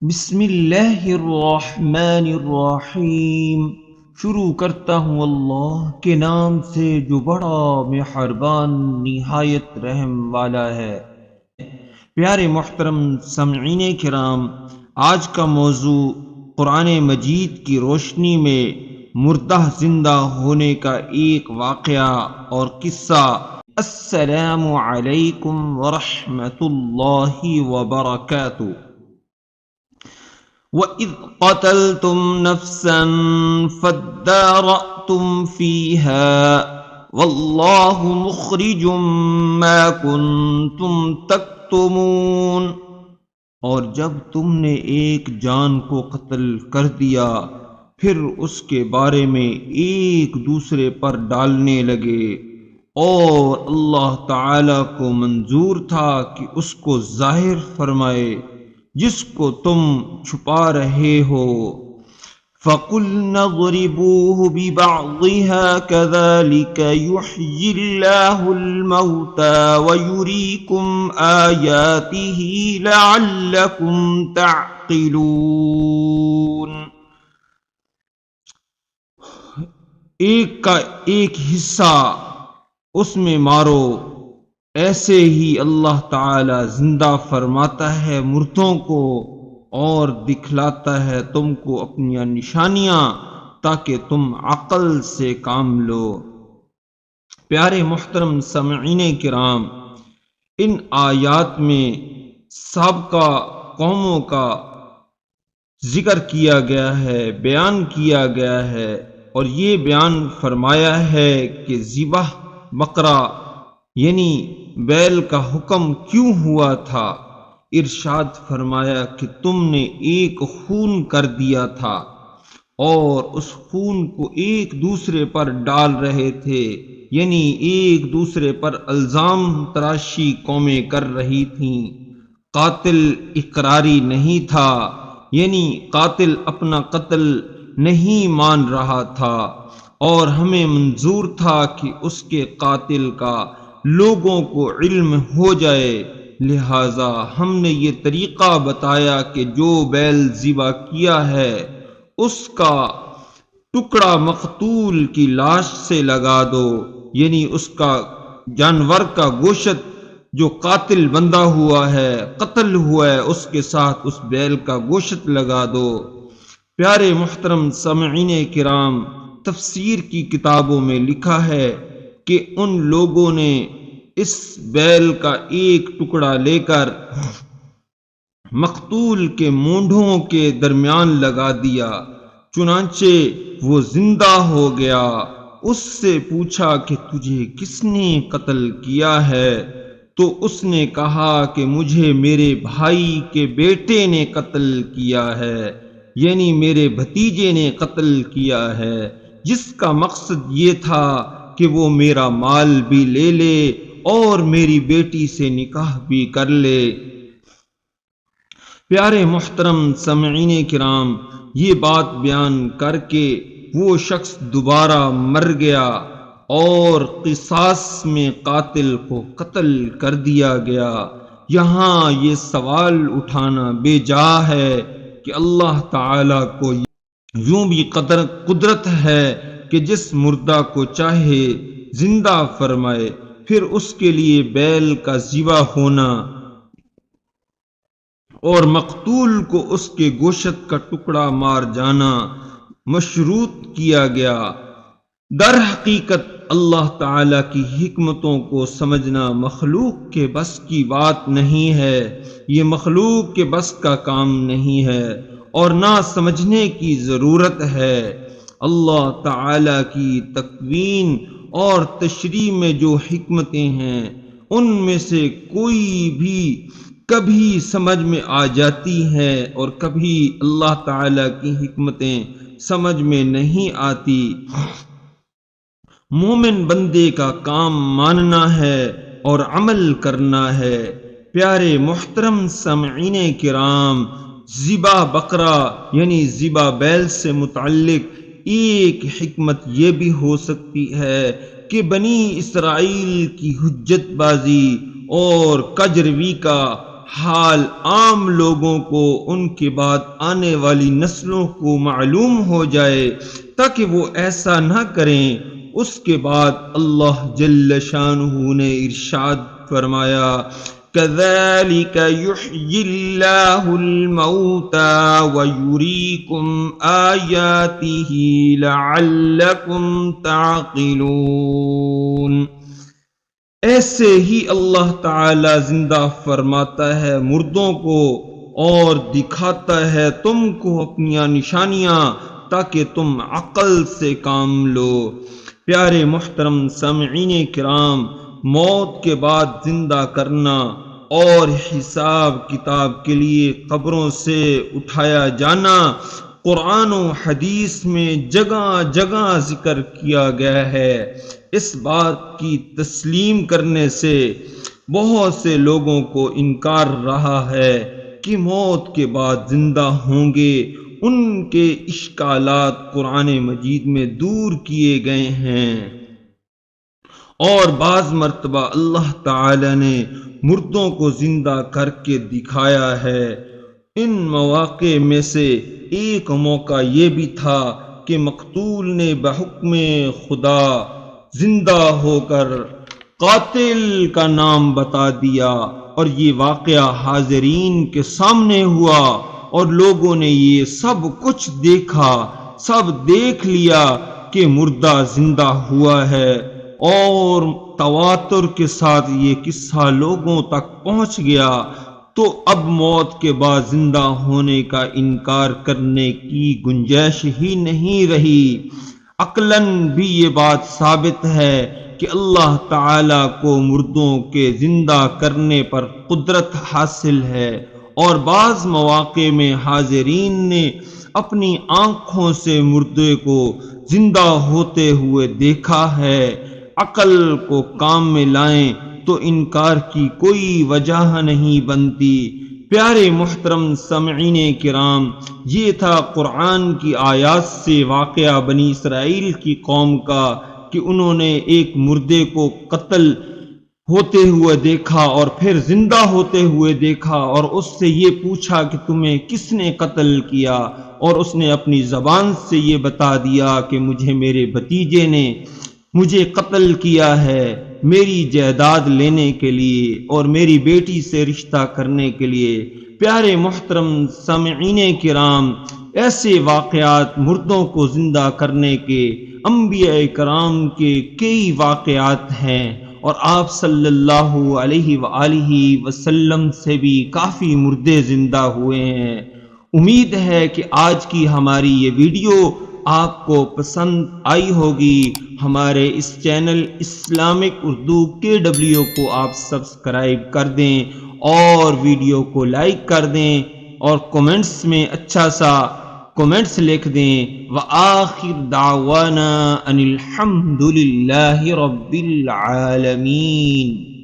بسم اللہ الرحمن الرحیم۔ شروع کرتا ہوں اللہ کے نام سے جو بڑا مہربان نہایت رحم والا ہے۔ پیارے محترم سامعین کرام، آج کا موضوع قرآن مجید کی روشنی میں مردہ زندہ ہونے کا ایک واقعہ اور قصہ۔ السلام علیکم ورحمۃ اللہ وبرکاتہ۔ وَإِذْ قَتَلْتُمْ نَفْسًا فَادَّارَأْتُمْ فِيهَا وَاللَّهُ مُخْرِجٌ مَا كُنْتُمْ تَكْتُمُونَ۔ اور جب تم نے ایک جان کو قتل کر دیا پھر اس کے بارے میں ایک دوسرے پر ڈالنے لگے، اور اللہ تعالی کو منظور تھا کہ اس کو ظاہر فرمائے جس کو تم چھپا رہے ہو۔ فَقُلْنَا اضْرِبُوهُ بِبَعْضِهَا كَذَلِكَ يُحْيِي اللَّهُ الْمَوْتَى وَيُرِيكُمْ آيَاتِهِ لَعَلَّكُمْ تَعْقِلُونَ۔ ایک کا ایک حصہ اس میں مارو، ایسے ہی اللہ تعالی زندہ فرماتا ہے مردوں کو اور دکھلاتا ہے تم کو اپنی نشانیاں تاکہ تم عقل سے کام لو۔ پیارے محترم سامعین کرام، ان آیات میں سابقہ قوموں کا ذکر کیا گیا ہے، بیان کیا گیا ہے، اور یہ بیان فرمایا ہے کہ ذبح بقرہ یعنی بیل کا حکم کیوں ہوا تھا۔ ارشاد فرمایا کہ تم نے ایک خون کر دیا تھا اور اس خون کو ایک دوسرے پر ڈال رہے تھے، یعنی ایک دوسرے پر الزام تراشی قومیں کر رہی تھیں۔ قاتل اقراری نہیں تھا، یعنی قاتل اپنا قتل نہیں مان رہا تھا، اور ہمیں منظور تھا کہ اس کے قاتل کا لوگوں کو علم ہو جائے، لہذا ہم نے یہ طریقہ بتایا کہ جو بیل ذبح کیا ہے اس کا ٹکڑا مقتول کی لاش سے لگا دو، یعنی اس کا جانور کا گوشت جو قاتل بندہ ہوا ہے، قتل ہوا ہے، اس کے ساتھ اس بیل کا گوشت لگا دو۔ پیارے محترم سامعین کرام، تفسیر کی کتابوں میں لکھا ہے کہ ان لوگوں نے اس بیل کا ایک ٹکڑا لے کر مقتول کے مونڈھوں کے درمیان لگا دیا، چنانچہ وہ زندہ ہو گیا۔ اس سے پوچھا کہ تجھے کس نے قتل کیا ہے؟ تو اس نے کہا کہ مجھے میرے بھائی کے بیٹے نے قتل کیا ہے، یعنی میرے بھتیجے نے قتل کیا ہے، جس کا مقصد یہ تھا کہ وہ میرا مال بھی لے لے اور میری بیٹی سے نکاح بھی کر لے۔ پیارے محترم سامعین کرام، یہ بات بیان کر کے وہ شخص دوبارہ مر گیا اور قصاص میں قاتل کو قتل کر دیا گیا۔ یہاں یہ سوال اٹھانا بے جا ہے کہ اللہ تعالی کو یوں بھی قدرت ہے کہ جس مردہ کو چاہے زندہ فرمائے، پھر اس کے لیے بیل کا ذبح ہونا اور مقتول کو اس کے گوشت کا ٹکڑا مار جانا مشروط کیا گیا۔ در حقیقت اللہ تعالی کی حکمتوں کو سمجھنا مخلوق کے بس کی بات نہیں ہے، یہ مخلوق کے بس کا کام نہیں ہے اور نہ سمجھنے کی ضرورت ہے۔ اللہ تعالی کی تکوین اور تشریع میں جو حکمتیں ہیں ان میں سے کوئی بھی کبھی سمجھ میں آ جاتی ہیں اور کبھی اللہ تعالی کی حکمتیں سمجھ میں نہیں آتی۔ مومن بندے کا کام ماننا ہے اور عمل کرنا ہے۔ پیارے محترم سامعین کرام، ذبح بقرہ یعنی ذبح بیل سے متعلق ایک حکمت یہ بھی ہو سکتی ہے کہ بنی اسرائیل کی حجت بازی اور کجروی کا حال عام لوگوں کو ان کے بعد آنے والی نسلوں کو معلوم ہو جائے تاکہ وہ ایسا نہ کریں۔ اس کے بعد اللہ جل شانہ نے ارشاد فرمایا كَذَلِكَ يُحْيِي اللَّهُ الْمَوْتَى وَيُرِيكُمْ آيَاتِهِ لَعَلَّكُمْ تَعْقِلُونَ۔ ایسے ہی اللہ تعالی زندہ فرماتا ہے مردوں کو اور دکھاتا ہے تم کو اپنی نشانیاں تاکہ تم عقل سے کام لو۔ پیارے محترم سامعین کرام، موت کے بعد زندہ کرنا اور حساب کتاب کے لیے قبروں سے اٹھایا جانا قرآن و حدیث میں جگہ جگہ ذکر کیا گیا ہے۔ اس بات کی تسلیم کرنے سے بہت سے لوگوں کو انکار رہا ہے کہ موت کے بعد زندہ ہوں گے۔ ان کے اشکالات قرآن مجید میں دور کیے گئے ہیں، اور بعض مرتبہ اللہ تعالی نے مردوں کو زندہ کر کے دکھایا ہے۔ ان مواقع میں سے ایک موقع یہ بھی تھا کہ مقتول نے بحکم خدا زندہ ہو کر قاتل کا نام بتا دیا، اور یہ واقعہ حاضرین کے سامنے ہوا اور لوگوں نے یہ سب کچھ دیکھا، سب دیکھ لیا کہ مردہ زندہ ہوا ہے، اور تواتر کے ساتھ یہ قصہ لوگوں تک پہنچ گیا۔ تو اب موت کے بعد زندہ ہونے کا انکار کرنے کی گنجائش ہی نہیں رہی۔ عقلاً بھی یہ بات ثابت ہے کہ اللہ تعالی کو مردوں کے زندہ کرنے پر قدرت حاصل ہے، اور بعض مواقع میں حاضرین نے اپنی آنکھوں سے مردے کو زندہ ہوتے ہوئے دیکھا ہے۔ عقل کو کام میں لائیں تو انکار کی کوئی وجہ نہیں بنتی۔ پیارے محترم سامعین کرام، یہ تھا قرآن کی آیات سے واقعہ بنی اسرائیل کی قوم کا کہ انہوں نے ایک مردے کو قتل ہوتے ہوئے دیکھا اور پھر زندہ ہوتے ہوئے دیکھا، اور اس سے یہ پوچھا کہ تمہیں کس نے قتل کیا، اور اس نے اپنی زبان سے یہ بتا دیا کہ مجھے میرے بھتیجے نے مجھے قتل کیا ہے میری جائیداد لینے کے لیے اور میری بیٹی سے رشتہ کرنے کے لیے۔ پیارے محترم سامعین کرام، ایسے واقعات مردوں کو زندہ کرنے کے انبیاء کرام کے کئی واقعات ہیں، اور آپ صلی اللہ علیہ وآلہ وسلم سے بھی کافی مردے زندہ ہوئے ہیں۔ امید ہے کہ آج کی ہماری یہ ویڈیو آپ کو پسند آئی ہوگی۔ ہمارے اس چینل اسلامک اردو KW کو آپ سبسکرائب کر دیں اور ویڈیو کو لائک کر دیں، اور کومنٹس میں اچھا سا کومنٹس لکھ دیں۔ وآخر دعوانا ان الحمد للہ رب العالمین۔